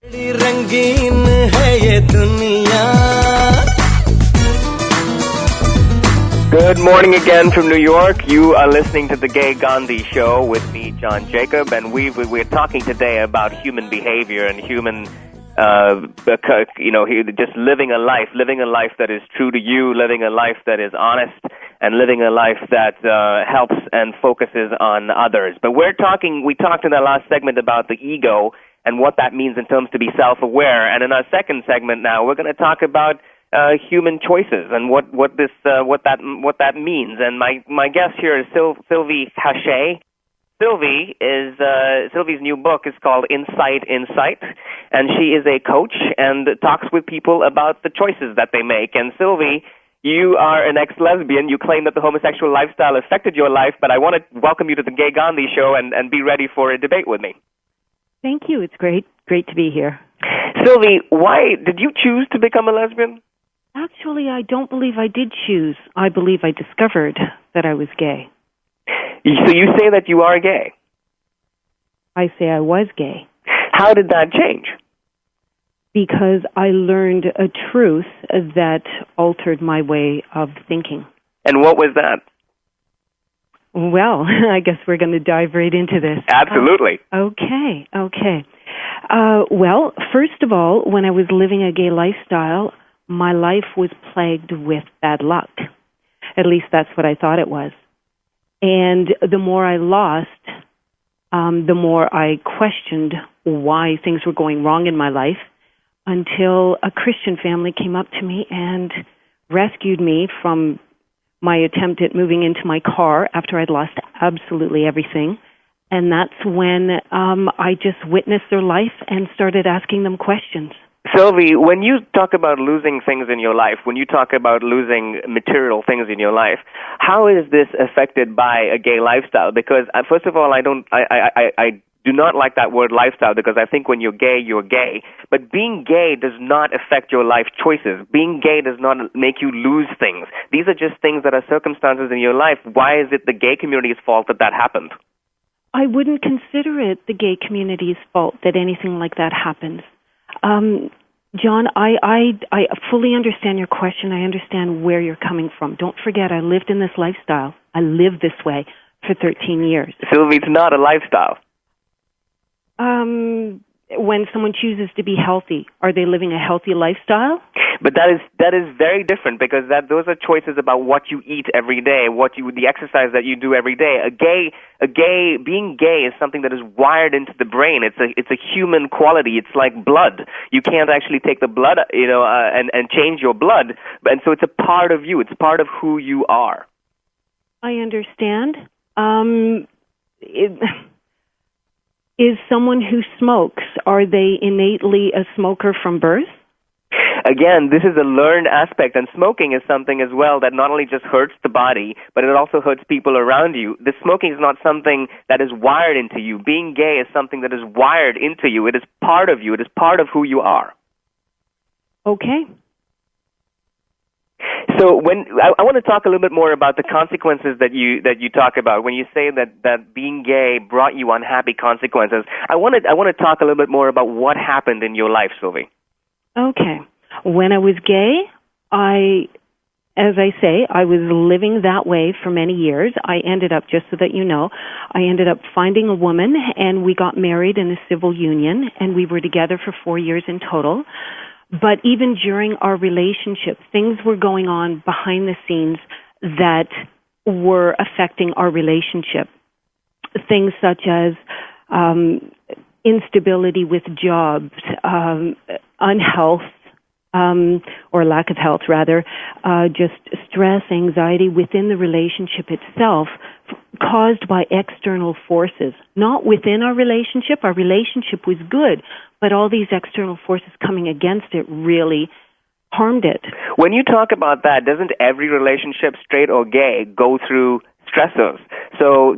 Good morning again from New York. You are listening to the Gay Ghandi Show with me, John Jacob, and we're talking today about human behavior and human, just living a life that is true to you, living a life that is honest, and living a life that helps and focuses on others. But we talked in the last segment about the ego and what that means in terms to be self-aware, and in our second segment now, we're going to talk about human choices and what that means. And my guest here is Sylvie Hachet. Sylvie's new book is called Insight, and she is a coach and talks with people about the choices that they make. And Sylvie, you are an ex-lesbian. You claim that the homosexual lifestyle affected your life, but I want to welcome you to the Gay Ghandi Show and be ready for a debate with me. Thank you. It's great to be here. Sylvie, why did you choose to become a lesbian? Actually, I don't believe I did choose. I believe I discovered that I was gay. So you say that you are gay? I say I was gay. How did that change? Because I learned a truth that altered my way of thinking. And what was that? Well, I guess we're going to dive right into this. Absolutely. Okay. Well, first of all, when I was living a gay lifestyle, my life was plagued with bad luck. At least that's what I thought it was. And the more I lost, the more I questioned why things were going wrong in my life, until a Christian family came up to me and rescued me from my attempt at moving into my car after I'd lost absolutely everything. And that's when I just witnessed their life and started asking them questions. Sylvie, when you talk about losing things in your life, when you talk about losing material things in your life, how is this affected by a gay lifestyle? Because first of all, I do not like that word lifestyle, because I think when you're gay, you're gay. But being gay does not affect your life choices. Being gay does not make you lose things. These are just things that are circumstances in your life. Why is it the gay community's fault that happens? I wouldn't consider it the gay community's fault that anything like that happens. John, I fully understand your question. I understand where you're coming from. Don't forget, I lived in this lifestyle. I lived this way for 13 years. Sylvie, it's not a lifestyle. When someone chooses to be healthy, are they living a healthy lifestyle? But that is very different, because those are choices about what you eat every day, the exercise that you do every day. Being gay is something that is wired into the brain. It's a human quality. It's like blood. You can't actually take the blood, and change your blood, and so it's a part of you. It's part of who you are. I understand. Is someone who smokes, are they innately a smoker from birth? Again, this is a learned aspect, and smoking is something as well that not only just hurts the body, but it also hurts people around you. The smoking is not something that is wired into you. Being gay is something that is wired into you. It is part of you. It is part of who you are. Okay. So I want to talk a little bit more about the consequences that you talk about. When you say that being gay brought you unhappy consequences, I want to talk a little bit more about what happened in your life, Sylvie. Okay. When I was gay, as I say, I was living that way for many years. I ended up, just so that you know, finding a woman, and we got married in a civil union, and we were together for 4 years in total. But even during our relationship, things were going on behind the scenes that were affecting our relationship. Things such as instability with jobs, unhealth, or lack of health, rather, just stress, anxiety within the relationship itself, caused by external forces. Not within our relationship. Our relationship was good, but all these external forces coming against it really harmed it. When you talk about that, doesn't every relationship, straight or gay, go through stressors? So,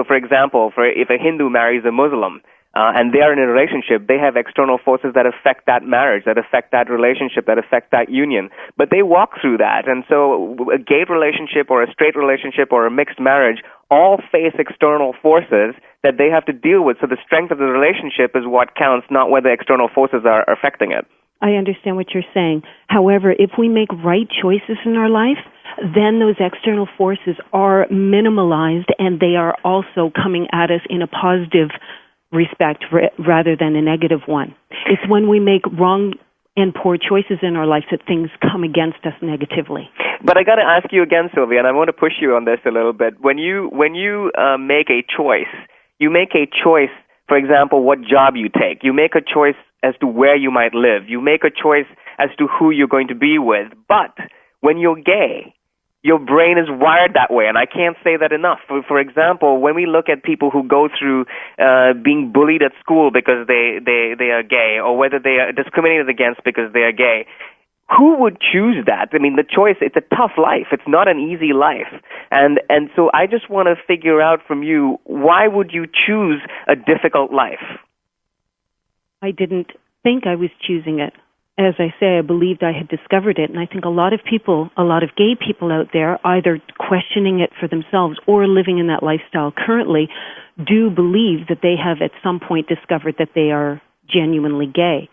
for example, if a Hindu marries a Muslim, and they are in a relationship, they have external forces that affect that marriage, that affect that relationship, that affect that union. But they walk through that. And so a gay relationship or a straight relationship or a mixed marriage all face external forces that they have to deal with. So the strength of the relationship is what counts, not whether external forces are affecting it. I understand what you're saying. However, if we make right choices in our life, then those external forces are minimalized, and they are also coming at us in a positive respect rather than a negative one. It's when we make wrong and poor choices in our life that things come against us negatively. But I got to ask you again, Sylvia, and I want to push you on this a little bit. When you make a choice, you make a choice, for example, what job you take. You make a choice as to where you might live. You make a choice as to who you're going to be with. But when you're gay, your brain is wired that way, and I can't say that enough. For example, when we look at people who go through being bullied at school because they are gay, or whether they are discriminated against because they are gay, who would choose that? I mean, the choice, it's a tough life. It's not an easy life. And so I just want to figure out from you, why would you choose a difficult life? I didn't think I was choosing it. As I say, I believed I had discovered it, and I think a lot of people, a lot of gay people out there, either questioning it for themselves or living in that lifestyle currently, do believe that they have at some point discovered that they are genuinely gay.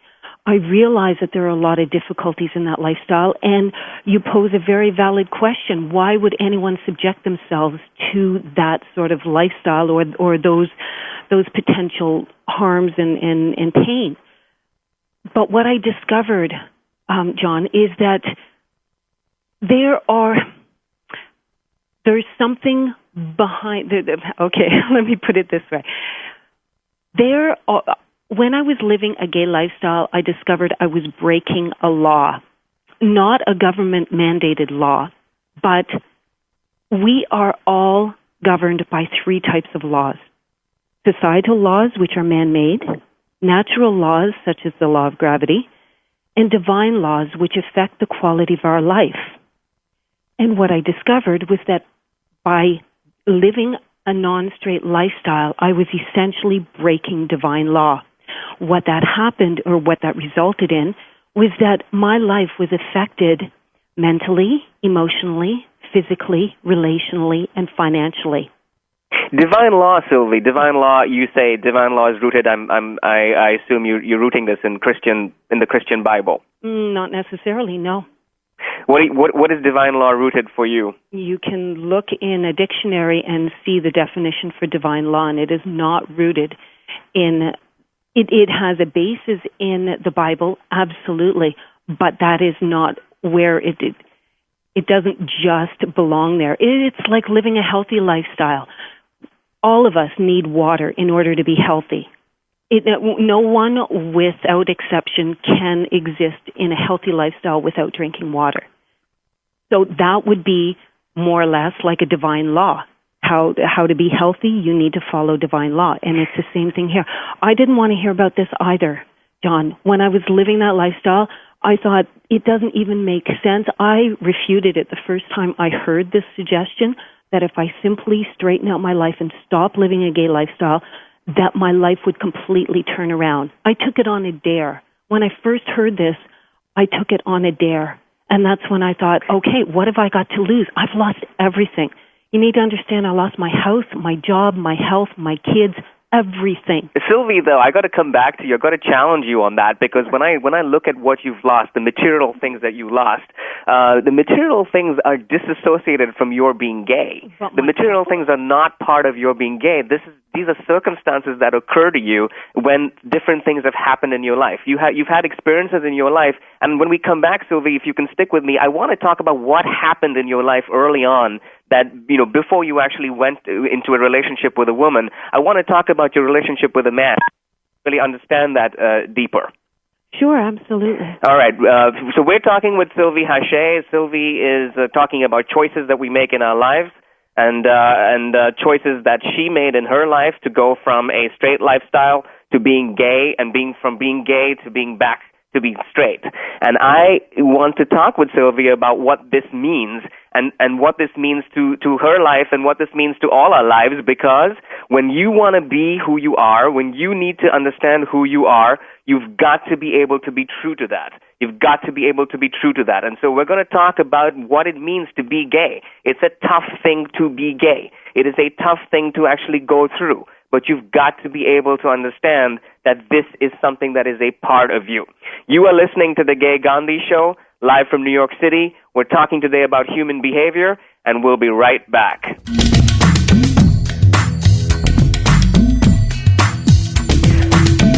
I realize that there are a lot of difficulties in that lifestyle, and you pose a very valid question. Why would anyone subject themselves to that sort of lifestyle or those potential harms and pain? But what I discovered, John, is that there's something behind. Okay, let me put it this way. When I was living a gay lifestyle, I discovered I was breaking a law, not a government-mandated law, but we are all governed by three types of laws: societal laws, which are man-made, natural laws, such as the law of gravity, and divine laws, which affect the quality of our life. And what I discovered was that by living a non-straight lifestyle, I was essentially breaking divine law. What that happened, or what that resulted in, was that my life was affected mentally, emotionally, physically, relationally, and financially. Divine law, Sylvie. Divine law. You say divine law is rooted. I assume you're rooting this in the Christian Bible. Not necessarily. No. What is divine law rooted for you? You can look in a dictionary and see the definition for divine law, and it is not rooted in. It has a basis in the Bible, absolutely, but that is not where it doesn't just belong there. It's like living a healthy lifestyle. All of us need water in order to be healthy. No one, without exception, can exist in a healthy lifestyle without drinking water. So that would be more or less like a divine law. How to be healthy, you need to follow divine law. And it's the same thing here. I didn't want to hear about this either, John. When I was living that lifestyle, I thought, it doesn't even make sense. I refuted it the first time I heard this suggestion, that if I simply straighten out my life and stop living a gay lifestyle, that my life would completely turn around. I took it on a dare. When I first heard this, I took it on a dare. And that's when I thought, okay, what have I got to lose? I've lost everything. You need to understand, I lost my house, my job, my health, my kids, everything. Sylvie, though, I got to come back to you. I got to challenge you on that, because when I look at what you've lost, the material things that you lost, the material things are disassociated from your being gay. The material things are not part of your being gay. These are circumstances that occur to you when different things have happened in your life. You've had experiences in your life, and when we come back, Sylvie, if you can stick with me, I want to talk about what happened in your life early on that, before you actually went into a relationship with a woman. I want to talk about your relationship with a man, really understand that deeper. Sure, absolutely. All right. So we're talking with Sylvie Haché. Sylvie is talking about choices that we make in our lives, and choices that she made in her life to go from a straight lifestyle to being gay, and from being gay to being back to being straight. And I want to talk with Sylvia about what this means and what this means to her life and what this means to all our lives, because when you want to be who you are, when you need to understand who you are, you've got to be able to be true to that. You've got to be able to be true to that. And so we're going to talk about what it means to be gay. It's a tough thing to be gay. It is a tough thing to actually go through. But you've got to be able to understand that this is something that is a part of you. You are listening to The Gay Gandhi Show, live from New York City. We're talking today about human behavior, and we'll be right back.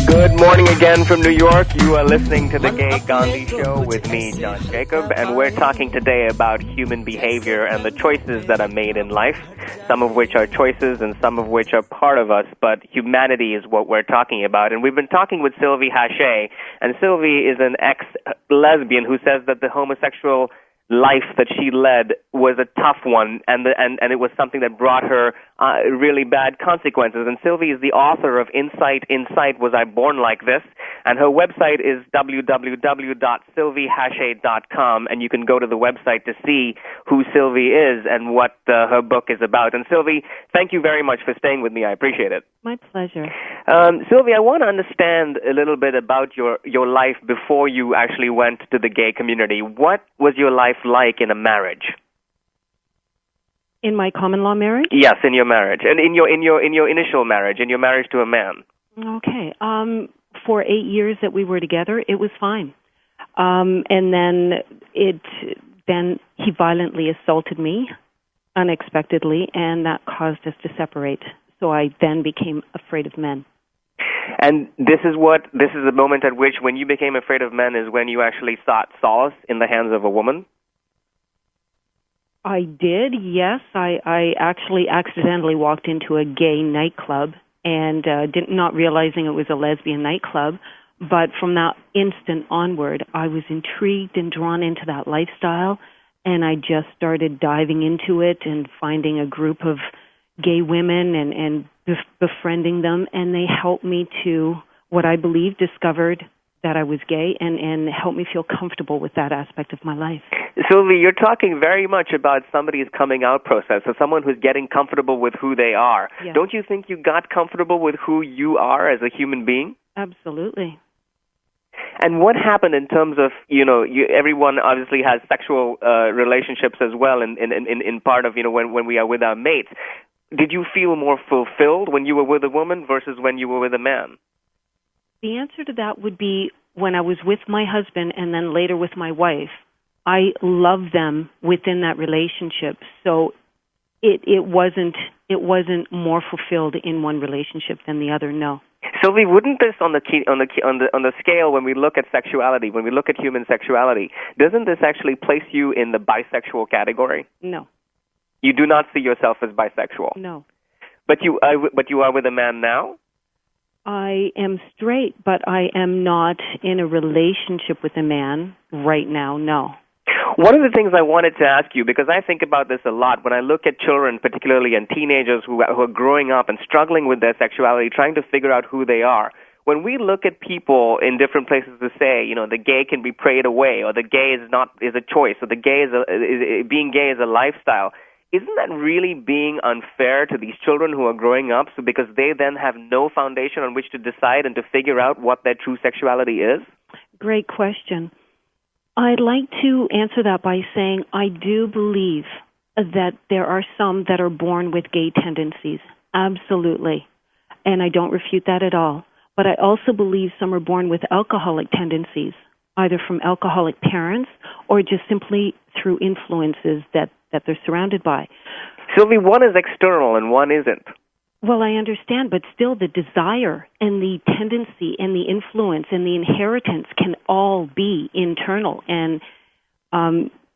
Good morning again from New York. You are listening to The Gay Ghandi Show with me, John Jacob, and we're talking today about human behavior and the choices that are made in life, some of which are choices and some of which are part of us, but humanity is what we're talking about. And we've been talking with Sylvie Hache, and Sylvie is an ex-lesbian who says that the homosexual life that she led was a tough one, and it was something that brought her really bad consequences. And Sylvie is the author of Insight, Was I Born Like This? And her website is www.sylviehache.com, and you can go to the website to see who Sylvie is and what her book is about. And Sylvie, thank you very much for staying with me. I appreciate it. My pleasure. Sylvie, I want to understand a little bit about your life before you actually went to the gay community. What was your life like in a marriage? In my common law marriage? Yes, in your marriage, and in your initial marriage, in your marriage to a man. Okay. For 8 years that we were together, it was fine. And then he violently assaulted me unexpectedly, and that caused us to separate. So I then became afraid of men. And this is the moment at which, when you became afraid of men, is when you actually sought solace in the hands of a woman? I did, yes. I actually accidentally walked into a gay nightclub and not realizing it was a lesbian nightclub. But from that instant onward, I was intrigued and drawn into that lifestyle, and I just started diving into it and finding a group of gay women and befriending them, and they helped me to, what I believe, discovered that I was gay and helped me feel comfortable with that aspect of my life. Sylvie, you're talking very much about somebody's coming out process, so someone who's getting comfortable with who they are. Yes. Don't you think you got comfortable with who you are as a human being? Absolutely. And what happened in terms of, everyone obviously has sexual relationships as well in part of, when we are with our mates. Did you feel more fulfilled when you were with a woman versus when you were with a man? The answer to that would be when I was with my husband and then later with my wife. I loved them within that relationship, so it wasn't more fulfilled in one relationship than the other. No. Sylvie, wouldn't this on the scale, when we look at sexuality, when we look at human sexuality, doesn't this actually place you in the bisexual category? No. You do not see yourself as bisexual? No. But you are with a man now? I am straight, but I am not in a relationship with a man right now, no. One of the things I wanted to ask you, because I think about this a lot, when I look at children, particularly and teenagers who are growing up and struggling with their sexuality, trying to figure out who they are, when we look at people in different places to say, the gay can be prayed away, or the gay is a choice, or the gay being gay is a lifestyle, isn't that really being unfair to these children who are growing up, so because they then have no foundation on which to decide and to figure out what their true sexuality is? Great question. I'd like to answer that by saying I do believe that there are some that are born with gay tendencies. Absolutely. And I don't refute that at all. But I also believe some are born with alcoholic tendencies, either from alcoholic parents or just simply through influences that they're surrounded by. Sylvie, one is external and one isn't. Well, I understand, but still the desire and the tendency and the influence and the inheritance can all be internal. And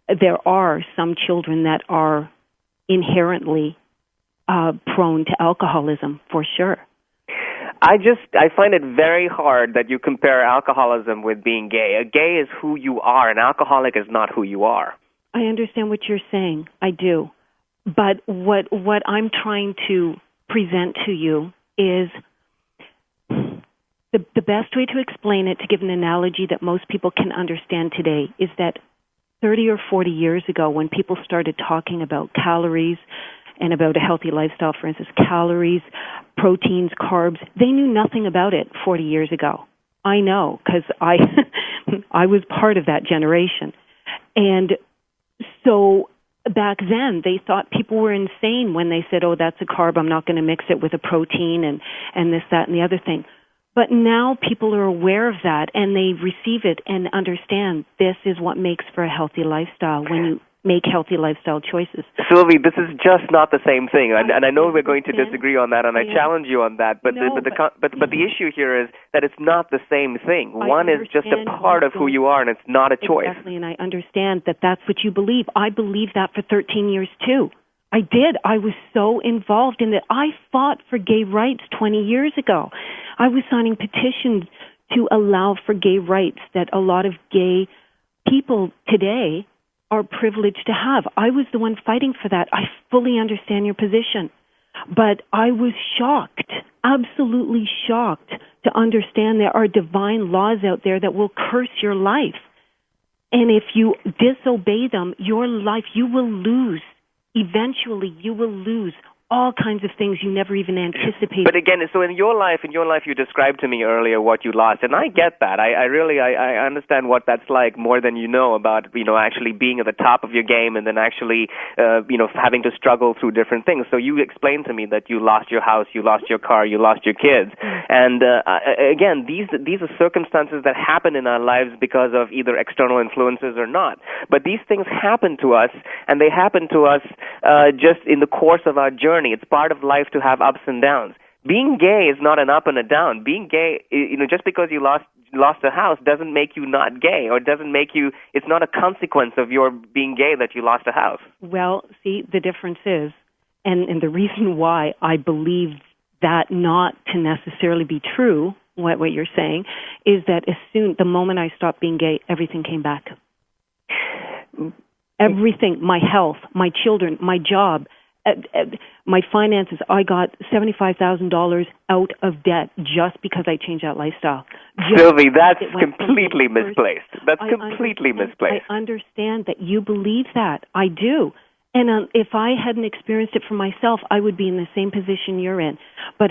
there are some children that are inherently prone to alcoholism, for sure. I find it very hard that you compare alcoholism with being gay. A gay is who you are. An alcoholic is not who you are. I understand what you're saying. I do. But what I'm trying to present to you is the best way to explain it, to give an analogy that most people can understand today, is that 30 or 40 years ago, when people started talking about calories and about a healthy lifestyle, for instance, calories, proteins, carbs, they knew nothing about it 40 years ago. I know, because I was part of that generation. And so back then, they thought people were insane when they said, oh, that's a carb, I'm not going to mix it with a protein and this, that, and the other thing. But now people are aware of that, and they receive it and understand this is what makes for a healthy lifestyle when you make healthy lifestyle choices. Sylvie, this is just not the same thing, and I know we're going to disagree on that, and I challenge you on that. But the issue here is that it's not the same thing. One is just a part of who you are, and it's not a choice. Exactly, and I understand that that's what you believe. I believed that for 13 years too. I did. I was so involved in it. I fought for gay rights 20 years ago. I was signing petitions to allow for gay rights that a lot of gay people today are privileged to have. I was the one fighting for that. I fully understand your position. But I was shocked, absolutely shocked, to understand there are divine laws out there that will curse your life. And if you disobey them, your life, you will lose. Eventually, you will lose all kinds of things you never even anticipated. But again, so in your life, you described to me earlier what you lost, and I get that. I really understand what that's like more than you know about, actually being at the top of your game and then actually, having to struggle through different things. So you explained to me that you lost your house, you lost your car, you lost your kids. And again, these are circumstances that happen in our lives because of either external influences or not. But these things happen to us, and they happen to us just in the course of our journey. It's part of life to have ups and downs. Being gay is not an up and a down. Being gay, just because you lost a house doesn't make you not gay, or doesn't make you, it's not a consequence of your being gay that you lost a house. Well, see, the difference is, and the reason why I believe that not to necessarily be true, what you're saying, is that the moment I stopped being gay, everything came back. Everything, my health, my children, my job, my finances, I got $75,000 out of debt just because I changed that lifestyle. Sylvie, that's completely misplaced. That's completely misplaced. I understand that you believe that. I do. And if I hadn't experienced it for myself, I would be in the same position you're in. But,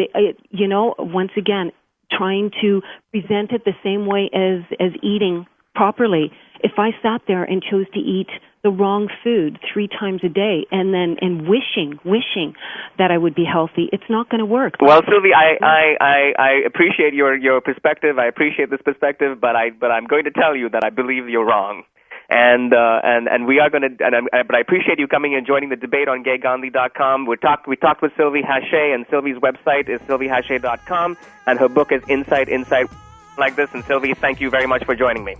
once again, trying to present it the same way as eating properly. If I sat there and chose to eat the wrong food 3 times a day and wishing that I would be healthy, it's not going to work. Well, Sylvie, I appreciate your perspective. I appreciate this perspective, but I'm going to tell you that I believe you're wrong. And we are going to. But I appreciate you coming and joining the debate on GayGhandi.com. We talked with Sylvie Hache, and Sylvie's website is sylviehache.com, and her book is Inside like this. And Sylvie, thank you very much for joining me.